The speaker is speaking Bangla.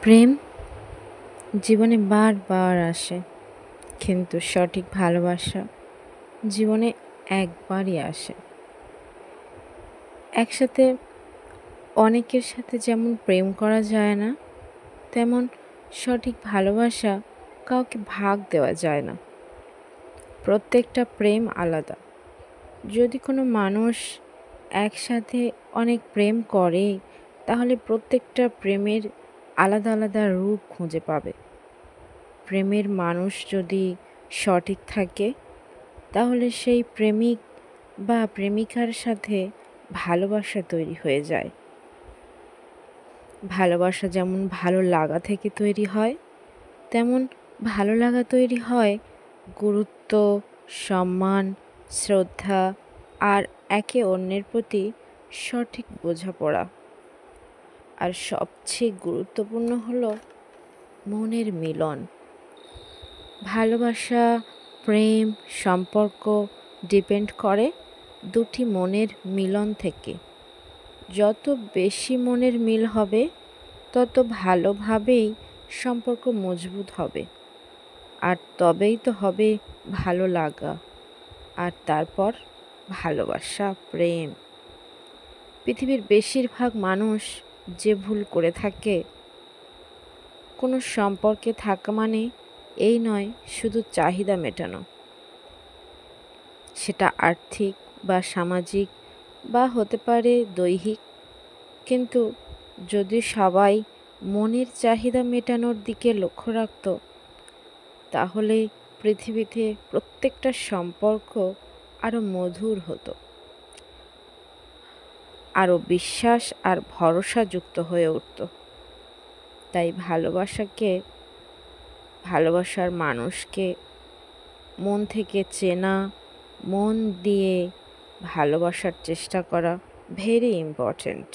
প্রেম জীবনে বারবার আসে, কিন্তু সঠিক ভালোবাসা জীবনে একবারই আসে। একসাথে অনেকের সাথে যেমন প্রেম করা যায় না, তেমন সঠিক ভালোবাসা কাউকে ভাগ দেওয়া যায় না। প্রত্যেকটা প্রেম আলাদা। যদি কোনো মানুষ একসাথে অনেক প্রেম করে, তাহলে প্রত্যেকটা প্রেমের আলাদা আলাদা রূপ খুঁজে পাবে। প্রেমের মানুষ যদি সঠিক থাকে, তাহলে সেই প্রেমিক বা প্রেমিকার সাথে ভালোবাসা তৈরি হয়ে যায়। ভালোবাসা যেমন ভালো লাগা থেকে তৈরি হয়, তেমন ভালো লাগা তৈরি হয় গুরুত্ব, সম্মান, শ্রদ্ধা আর একে অন্যের প্রতি সঠিক বোঝাপড়া। আর সবচেয়ে গুরুত্বপূর্ণ হলো মনের মিলন। ভালোবাসা, প্রেম, সম্পর্ক ডিপেন্ড করে দুটি মনের মিলন থেকে। যত বেশি মনের মিল হবে, তত ভালোভাবেই সম্পর্ক মজবুত হবে। আর তবেই তো হবে ভালো লাগা, আর তারপর ভালোবাসা, প্রেম। পৃথিবীর বেশিরভাগ মানুষ যে ভুল করে থাকে, কোনো সম্পর্কে থাকা মানে এই নয় শুধু চাহিদা মেটানো। সেটা আর্থিক বা সামাজিক বা হতে পারে দৈহিক। কিন্তু যদি সবাই মনের চাহিদা মেটানোর দিকে লক্ষ্য রাখত, তাহলে পৃথিবীতে প্রত্যেকটা সম্পর্ক আরও মধুর হতো, আরও বিশ্বাস আর ভরসাযুক্ত হয়ে উঠত। তাই ভালোবাসার মানুষকে মন থেকে চেনা, মন দিয়ে ভালোবাসার চেষ্টা করা ভেরি ইম্পর্ট্যান্ট।